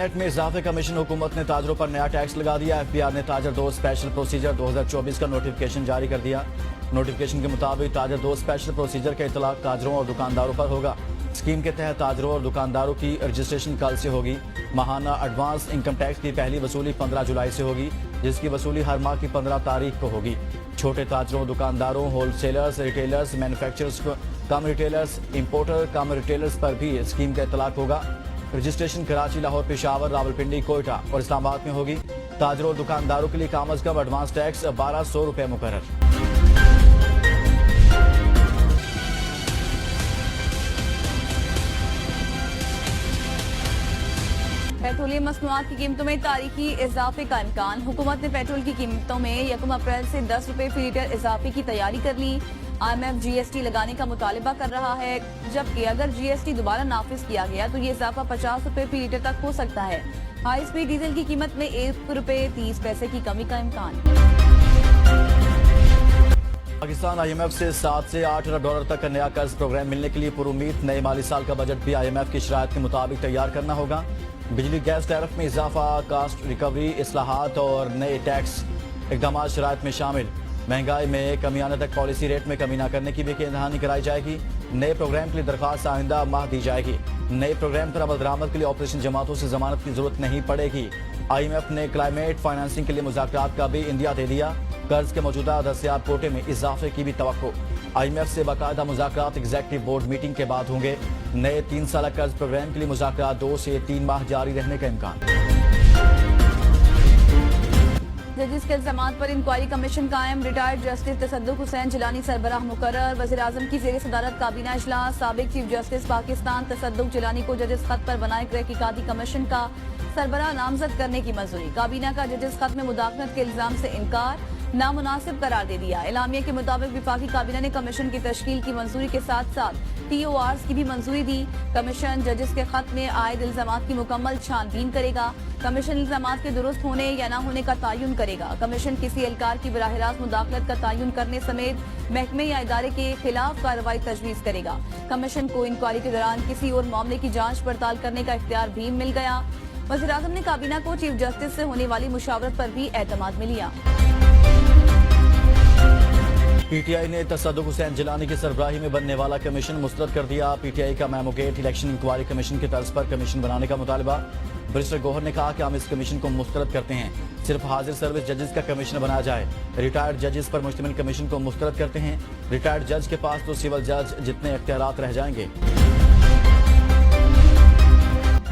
Net में इजाफे commission हुकूमत ने ताजरों पर नया टैक्स लगा दिया। एफबीआर ने ताजर 2 स्पेशल प्रोसीजर 2024 का नोटिफिकेशन जारी कर दिया। नोटिफिकेशन के मुताबिक ताजर 2 स्पेशल प्रोसीजर का इतलाक ताजरों और दुकानदारों पर होगा। स्कीम के तहत ताजरों और दुकानदारों की रजिस्ट्रेशन कल से होगी। माहाना एडवांस इनकम टैक्स की पहली वसूली 15 जुलाई से होगी, जिसकी वसूली हर माह की 15 तारीख को होगी। छोटे ताजरों, दुकानदारों, होलसेलर्स, रिटेलर्स, मैन्युफैक्चरर्स कम रिटेलर्स, इंपोर्टर कम रिटेलर्स पर भी स्कीम का इतलाक होगा। रजिस्ट्रेशन कराची, लाहौर, पेशावर, रावलपिंडी, कोयटा और इस्लामाबाद में होगी। ताजरों और दुकानदारों के लिए कम अज कम एडवांस टैक्स 1200 रुपये मुकर्रर। पेट्रोलियम मसनूआत की कीमतों में तारीखी इजाफे का इम्कान। हुकूमत ने पेट्रोल की कीमतों में 1 अप्रैल से 10 रुपये फी लीटर इजाफे की तैयारी कर ली। IMF GST लगाने का मुतालबा कर रहा है, जबकि अगर GST दोबारा नाफिज किया गया तो ये इजाफा 50 रुपये फी लीटर तक हो सकता है। हाई स्पीड डीजल की कीमत में 1 रुपये 30 पैसे की कमी का इम्कान। पाकिस्तान IMF से 7 से 8 अरब डॉलर तक का नया कर्ज प्रोग्राम मिलने के लिए पुरुमीद नए माली साल का बजट भी IMF की शराइत के मुताबिक तैयार करना होगा। बिजली गैस टैरिफ में इजाफा, कास्ट रिकवरी, इस्लाहात और नए टैक्स इकदाम शराइत में शामिल। महंगाई में कमी आने तक पॉलिसी रेट में कमी न करने की भी दहानी कराई जाएगी। नए प्रोग्राम के लिए दरख्वास्त आइंदा माह दी जाएगी। नए प्रोग्राम पर अमल दरामद के लिए ऑपरेशन जमातों से जमानत की जरूरत नहीं पड़ेगी। IMF ने क्लाइमेट फाइनेंसिंग के लिए मुज़ाकरात का भी इंदिया दे दिया। कर्ज के मौजूदा दस्तियाब कोटे में इजाफे की भी तवक्को। IMF से बाकायदा मुज़ाकरात एग्जीक्यूटिव बोर्ड मीटिंग के बाद होंगे। नए 3 साल कर्ज प्रोग्राम के लिए मुज़ाकरात 2 से 3 माह जारी रहने का इम्कान। जजिस के इल्जामात पर इंक्वायरी कमीशन कायम। रिटायर्ड जस्टिस तसद्दुक हुसैन जिलानी सरबराह मुकर्रर। वज़ीर-ए-आज़म की ज़ेर सदारत काबीना इजलास। साबिक चीफ जस्टिस पाकिस्तान तसद्दुक जिलानी को जजिस खत पर बनाए तहकीकाती कमीशन का सरबराह नामजद करने की मंजूरी। काबीना का जजिस खत में मुदाखलत के इल्जाम से इनकार नामुनासिब करार दे दिया। एलामिया के मुताबिक विफाकी काबीना ने कमीशन की तश्कील की मंजूरी के साथ साथ TORs की भी मंजूरी दी। कमीशन जजिस के खत में आयद इल्जामात की मुकम्मल छानबीन करेगा। कमीशन इल्जामात के दुरुस्त होने या न होने का तयन करेगा। कमीशन किसी एहलकार की बराह रास्त मुदाखलत का तयन करने समेत महकमे या इदारे के खिलाफ कार्रवाई तजवीज़ करेगा। कमीशन को इंक्वायरी के दौरान किसी और मामले की जाँच पड़ताल करने का इख्तियार भी मिल गया। वज़ीर-ए-आज़म ने काबीना को चीफ जस्टिस से होने वाली मुशावरत पर भी एतमाद में लिया। PTI ने तसद्दुक हुसैन जिलानी की सरबराही में बनने वाला कमीशन मुस्तरद कर दिया। PTI का मेमोगेट इलेक्शन इंक्वायरी कमीशन की तर्ज पर कमीशन बनाने का मुतालबा। बैरिस्टर गौहर ने कहा कि हम इस कमीशन को मुस्तरद करते हैं, सिर्फ हाजिर सर्विस जजेस का कमीशन बनाया जाए। रिटायर्ड जजेस पर मुश्तमिल कमीशन को मुस्तरद करते हैं। रिटायर्ड जज के पास तो सिविल जज जितने इख्तियारात रह जाएंगे।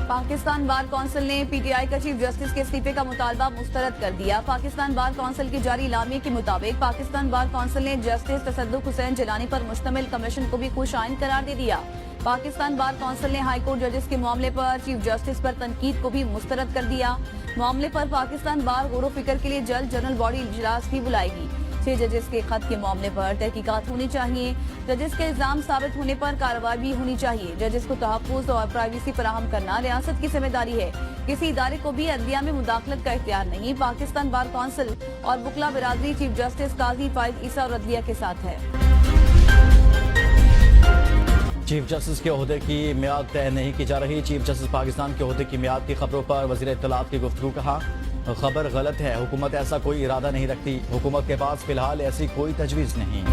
पाकिस्तान बार कौंसिल ने PTI का चीफ जस्टिस के इस्तीफे का मुतालबा मुस्तरद कर दिया। पाकिस्तान बार कौंसिल की जारी इलामिये के मुताबिक पाकिस्तान बार कौंसिल ने जस्टिस तसद्दुक हुसैन जिलानी पर मुश्तमिल कमीशन को भी खुश आइन करार दे दिया। पाकिस्तान बार कौंसिल ने हाई कोर्ट जजेस के मामले पर चीफ जस्टिस पर तनकीद को भी मुस्तरद कर दिया। मामले पर पाकिस्तान बार गौर फिक्र के लिए जल्द जनरल बॉडी इजलास भी बुलाएगी। 6 जजेस के खत के मामले पर तहकीकात होनी चाहिए। जजेस के इल्जाम साबित होने पर कार्रवाई भी होनी चाहिए। जजेस को तहफ्फुज़ और प्राइवेसी फराहम करना रियासत की जिम्मेदारी है। किसी इदारे को भी अदलिया में मुदाखलत का इख्तियार नहीं। पाकिस्तान बार कौंसिल और बुकला बिरादरी चीफ जस्टिस काजी फाइज ईसा और अदलिया के साथ है। चीफ जस्टिस के ओहदे की मियाद तय नहीं की जा रही। चीफ जस्टिस पाकिस्तान के ओहदे की मियाद की खबरों पर वज़ीर इत्तलात की गुफ्तगू। कहा खबर गलत है, हुकूमत ऐसा कोई इरादा नहीं रखती। हुकूमत के पास फिलहाल ऐसी कोई तजवीज़ नहीं।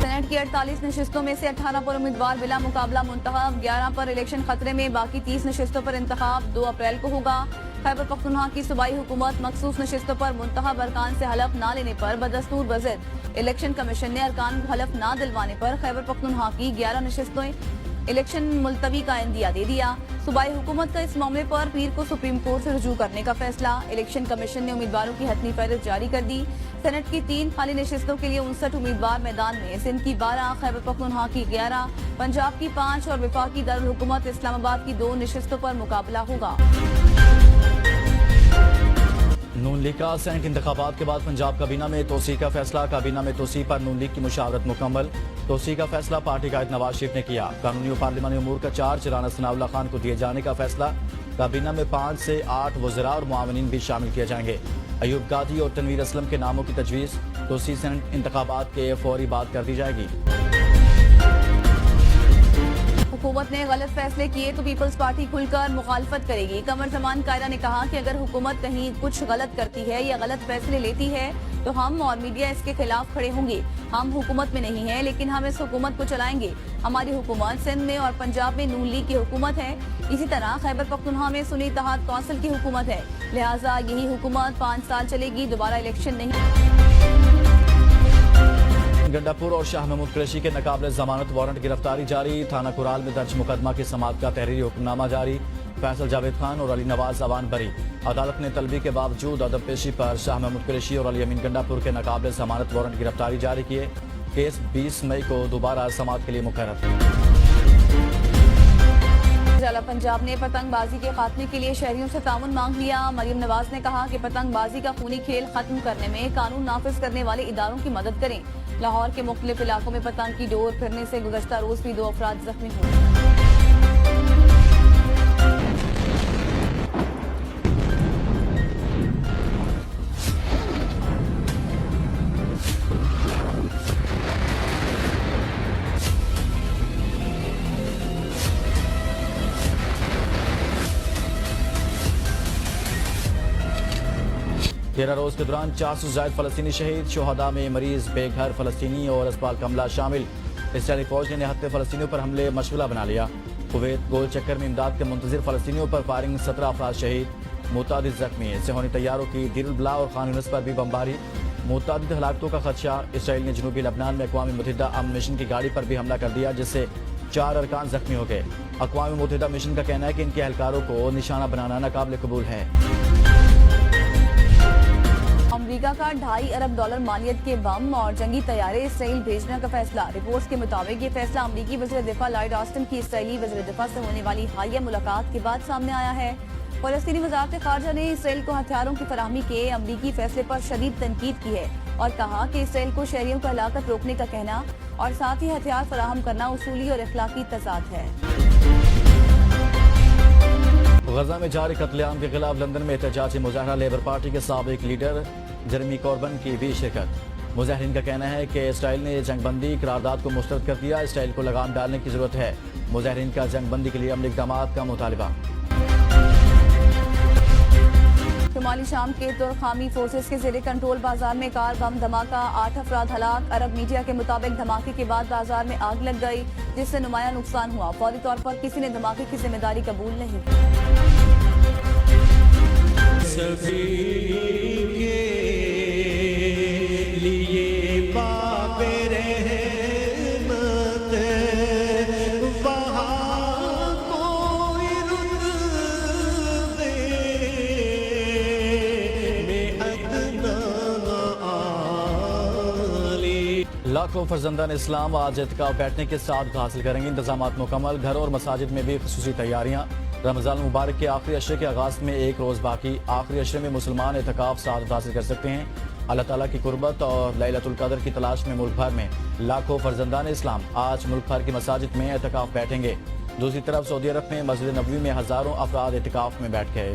सेनेट की 48 नशिस्तों में से 18 पर उम्मीदवार बिला मुकाबला मुंतखब। 11 पर इलेक्शन खतरे में, बाकी 30 नशिस्तों पर इंतखाब 2 अप्रैल को होगा। खैबर पख्तूनख्वा की सूबाई हुकूमत मखसूस नशिस्तों पर मुंतखब अरकान से हलफ न लेने पर बदस्तूर बज़िद। इलेक्शन कमीशन ने अरकान को हलफ न दिलवाने पर खैबर पख्तूनख्वा की 11 नशिस्तों इलेक्शन मुलतवी का इंदिया दे दिया। सूबाई हुकूमत का इस मामले पर पीर को सुप्रीम कोर्ट से रुजू करने का फैसला। इलेक्शन कमीशन ने उम्मीदवारों की हतमी फहरिस्त जारी कर दी। सेनेट की 3 खाली नशिस्तों के लिए 59 उम्मीदवार मैदान में। सिंध की 12, खैबर पख्तूनख्वा की 11, पंजाब की 5 और वफाकी दारुल हुकूमत इस्लामाबाद की 2 नशिस्तों पर मुकाबला होगा। नून लीग का सेनेट इंतखाबात के बाद पंजाब काबीना में तोसी का फैसला। काबीना में तोसी पर नून लीग की मुशावरत मुकम्मल। तोसी का फैसला पार्टी कायद नवाज शरीफ ने किया। कानूनी और पार्लिमानी उमूर का चार्ज राना सनाउल्लाह खान को दिए जाने का फैसला। काबीना में 5 से 8 वज़रा और मुआविनीन भी शामिल किए जाएंगे। अयूब गादी और तनवीर असलम के नामों की तजवीज़। तोसी सेनेट इंतखाबात के फौरी बाद कर दी जाएगी। हुकूमत ने गलत फैसले किए तो पीपल्स पार्टी खुलकर मुखालफत करेगी। कमर जमान कायरा ने कहा कि अगर हुकूमत कहीं कुछ गलत करती है या गलत फैसले लेती है तो हम और मीडिया इसके खिलाफ खड़े होंगे। हम हुकूमत में नहीं है, लेकिन हम इस हुकूमत को चलाएंगे। हमारी हुकूमत सिंध में और पंजाब में नून लीग की हुकूमत है। इसी तरह खैबर पख्तूनख्वा में सुन्नी इत्तेहाद कौंसिल की हुकूमत है। लिहाजा यही हुकूमत 5 साल चलेगी, दोबारा इलेक्शन नहीं। गंडापुर और शाह महमूद कुरैशी के नाकाबिले जमानत वारंट गिरफ्तारी जारी। थाना कुराल में दर्ज मुकदमा की समाअत का तहरीरी हुक्मनामा जारी। फैसल जावेद खान और अली नवाज अवान बरी। अदालत ने तलबी के बावजूद अदब पेशी पर शाह महमूद कुरैशी और अली अमीन गंडापुर के नाकाबिले जमानत वारंट गिरफ्तारी जारी किए। केस 20 मई को दोबारा समाअत के लिए मुकर्रर। जिला पंजाब ने पतंगबाजी के खात्मे के लिए शहरियों से ताउन मांग लिया। मरियम नवाज ने कहा कि पतंगबाजी का खूनी खेल खत्म करने में कानून नाफिज करने वाले इदारों की मदद करें। लाहौर के मुख्तलिफ इलाकों में पतंग की डोर फिरने से गुज़श्ता रोज भी 2 अफराद जख्मी हुए। तेरह रोज के दौरान 400 से ज्यादा फलस्तीनी शहीद। शोहदा में मरीज, बेघर फलस्तीनी और अस्पताल का अमला शामिल। इसराइली फौज ने निहत्ते फलस्तीनियों पर हमले मशगला बना लिया। कुवैत गोल चक्कर में इमदाद के मुंतजिर फलस्तीनियों पर फायरिंग, 17 अफराद शहीद, मुतादिद जख्मी। सेहोनी तैयारों की दीर बला और खान यूनिस पर भी बमबारी, मुतादिद हलाकतों का खदशा। इसराइल ने जनूबी लबनान में अक़वाम मुत्तहिदा अमन मिशन की गाड़ी पर भी हमला कर दिया, जिससे 4 अरकान जख्मी हो गए। अक़वाम मुत्तहिदा मिशन का कहना है कि इनके एहलकारों को निशाना बनाना नाकाबिल कबूल है। अमरीका का $2.5 अरब मालियत के बम और जंगी तैयारे इसराइल भेजने का फैसला। रिपोर्ट्स के मुताबिक ये फैसला अमरीकी वज़ीर दिफा लॉयड ऑस्टिन की इसराइली वज़ीर दिफा से होने वाली हालिया मुलाकात के बाद सामने आया है। फलस्तीनी वज़ारत ख़ारजा ने इसराइल को हथियारों की फराहमी के अमरीकी फैसले पर शदीद तनकीद की है और कहा कि इसराइल को शहरियों को हलाकत रोकने का कहना और साथ ही हथियार फराहम करना उसूली और अखलाकी तज़ाद है। गजा में जारी कत्लेआम के खिलाफ लंदन में एहतजाजी मुजाहरा। लेबर पार्टी के साबिक लीडर जेरेमी कॉर्बन की भी शिरकत। मुजाहिरीन का कहना है कि इसराइल ने जंगबंदी करारदाद को मुस्तरद कर दिया। इसराइल को लगाम डालने की जरूरत है। मुजाहिरीन का जंगबंदी के लिए अमली इक़दामात का मुतालबा। शुमाली शाम के तुरखामी फोर्सेस के जेरे कंट्रोल बाजार में कार बम धमाका, 8 अफराद हलाक। अरब मीडिया के मुताबिक धमाके के बाद बाजार में आग लग गई, जिससे नुमाया नुकसान हुआ। फौरी तौर पर किसी ने धमाके की जिम्मेदारी कबूल नहीं की। लाखों फर्जंदान इस्लाम आज एहतिकाफ बैठने के साथ हासिल करेंगे। इंतजामात मुकम्मल। घर और मसाजिद में भी खुसूसी तैयारियां। रमजान मुबारक के आखिरी अशरे के आगाज में 1 रोज बाकी। आखिरी अशरे में मुसलमान एहतिकाफ साथ हासिल कर सकते हैं। अल्लाह ताला की कुर्बत और लैलतुल कदर की तलाश में मुल्क भर में लाखों फर्जंदान इस्लाम आज मुल्क भर की मसाजिद में एहतिकाफ बैठेंगे। दूसरी तरफ सऊदी अरब में मस्जिद नबवी में हजारों अफराद एहतिकाफ में बैठ गए।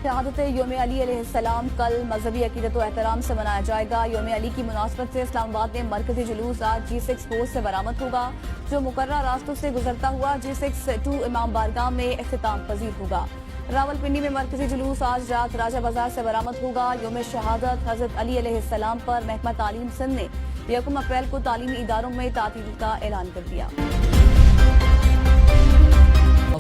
शहादत योम अली अलैहिस्सलाम कल मजहबी अकीदत व एहतराम से मनाया जाएगा। योम अली की मुनासबत से इस्लामाबाद में मरकजी जुलूस आज G6 पोस्ट से बरामद होगा, जो मुकर्रर रास्तों से गुजरता हुआ G6-2 इमाम बारगाह में इख्तिताम पजीर होगा। रावलपिंडी में मरकजी जुलूस आज रात राजा बाजार से बरामद होगा। योम शहादत हजरत अली अलैहिस्सलाम पर महकमा तालीम सिंध ने 1 अप्रैल को तालीमी इदारों में तातील का ऐलान कर दिया।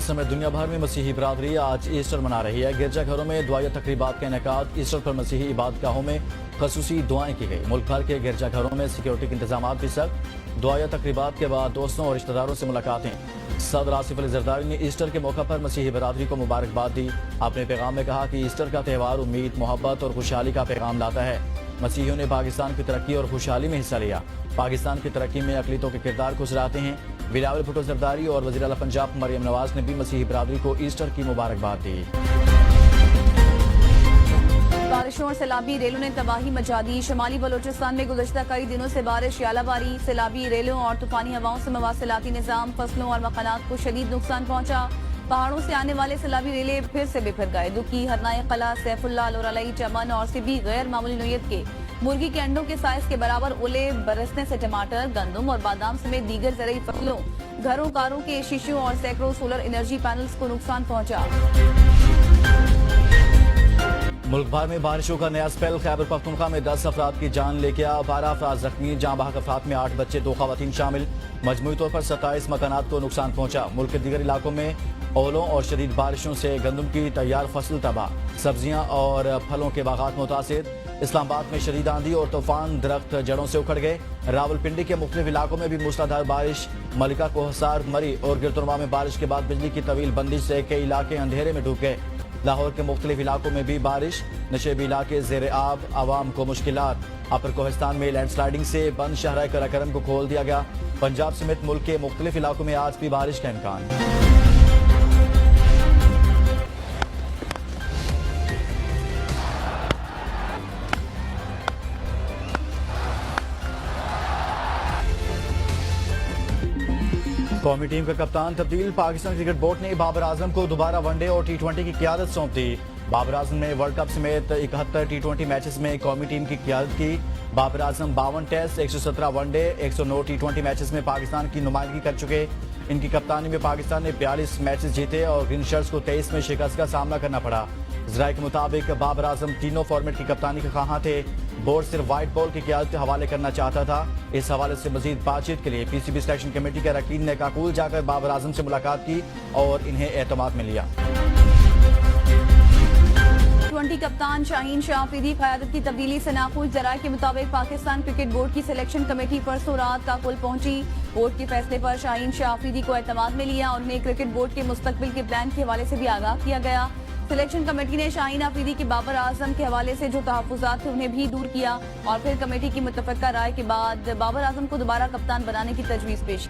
समेत दुनिया भर में मसीही बरादरी आज ईस्टर मना रही है। गिरजाघरों में दुआया तकरीबात का इनेकाद। ईस्टर पर मसीही इबादतगाहों में खसूसी दुआएं की गई। मुल्क भर के गिरजाघरों में सिक्योरिटी के इंतजाम भी सख्त। दुआया तकरीबात के बाद दोस्तों और रिश्तेदारों से मुलाकातें। सदर आसिफ अली जरदारी ने ईस्टर के मौका पर मसीही बरादरी को मुबारकबाद दी। अपने पैगाम में कहा कि ईस्टर का त्यौहार उम्मीद, मोहब्बत और खुशहाली का पैगाम लाता है। मसीहियों ने पाकिस्तान की तरक्की और खुशहाली में हिस्सा लिया। पाकिस्तान की तरक्की में अकलीतों के किरदार को सराहते हैं। बिलावल भुट्टो जरदारी और वज़ीर आला पंजाब मरियम नवाज ने भी मसीही बरादरी को ईस्टर की मुबारकबाद दी। बारिशों और सैलाबी रेलों ने तबाही मचा दी। शुमाली बलोचिस्तान में गुज़श्ता कई दिनों से बारिश, यालाबारी, सैलाबी रेलों और तूफानी हवाओं से मवासिलाती निज़ाम, फसलों और मकानात को शदीद नुकसान पहुंचा। पहाड़ों से आने वाले सैलाबी रेले फिर से बिखर गए। दुकी, हरनाए कला, सैफुल्ला, लोरालई, चमन और सिबी गैर मामूली नोयत के मुर्गी के अंडों के साइज के बराबर ओले बरसने से टमाटर, गंदम और बादाम समेत दीगर ज़रूरी फसलों, घरों, कारों के शीशों और सैकड़ों सोलर एनर्जी पैनल्स को नुकसान पहुंचा। मुल्क भर में बारिशों का नया स्पेल। खैबर पख्तूनख्वा में 10 अफराद की जान लेके 12 अफराद जख्मी। जाँ बहक अफराद में 8 बच्चे, 2 खवातीन शामिल। मजमूई तौर पर 27 मकानात को नुकसान पहुंचा। मुल्क के दीगर इलाकों में ओलों और शदीद बारिशों से गंदम की तैयार फसल तबाह, सब्जियां और फलों के बागात मुतासिर। इस्लामाबाद में शदीद आंधी और तूफान, दरख्त जड़ों से उखड़ गए। रावलपिंडी के मुख्तलिफ इलाकों में भी मूसलाधार बारिश। मलिका कोहसार, मरी और गिरतुरमा में बारिश के बाद बिजली की तवील बंदिश से कई इलाके अंधेरे में डूब गए। लाहौर के मुख्तलिफ इलाकों में भी बारिश, नशेबी इलाके जेर आब, आवाम को मुश्किलात। अपर कोहिस्तान में लैंडस्लाइडिंग से बंद शहर कराकरम को खोल दिया गया। पंजाब समेत मुल्क के मुख्तलिफ इलाकों में आज भी बारिश का इम्कान। कौमी टीम का कप्तान तब्दील। पाकिस्तान क्रिकेट बोर्ड ने बाबर आजम को दोबारा वनडे और T20 की क़ियादत सौंप दी। बाबर आजम ने वर्ल्ड कप समेत 71 T20 मैचेस में कौमी टीम की क़ियादत की। Babar Azam 52 test, 117 one day, 109 T20 matches में पाकिस्तान की नुमाइंदगी कर चुके। इनकी कप्तानी में पाकिस्तान ने 42 मैचेस जीते और ग्रीन शर्ट्स को 23 में शिकस्त का सामना करना पड़ा। ज़राए के मुताबिक बाबर आजम तीनों फॉर्मेट की कप्तानी के ख्वाहां थे। बोर्ड सिर्फ व्हाइट बॉल की क़ियादत के हवाले करना चाहता था। इस हवाले से मजीद बातचीत के लिए PCB सिलेक्शन कमेटी के अरकान ने काकुल जाकर बाबर आजम से मुलाकात की और इन्हें एतमाद में लिया। T20 कप्तान शाहीन शाह अफरीदी क़यादत की तब्दीली से नाखुश। ज़राए के मुताबिक पाकिस्तान क्रिकेट बोर्ड की सिलेक्शन कमेटी परसों रात काकुल पहुंची। बोर्ड के फैसले पर शाहीन शाह अफरीदी को एतमाद में लिया और उन्हें क्रिकेट बोर्ड के मुस्तकबिल के प्लान के हवाले से भी आगाह किया गया। सिलेक्शन कमेटी ने शाहीन अफरीदी के बाबर आजम के हवाले से जो तहफ़्फ़ुज़ात थे उन्हें भी दूर किया और फिर कमेटी की मुतफ़क्का राय के बाद बाबर आजम को दोबारा कप्तान बनाने की तजवीज़ पेश की।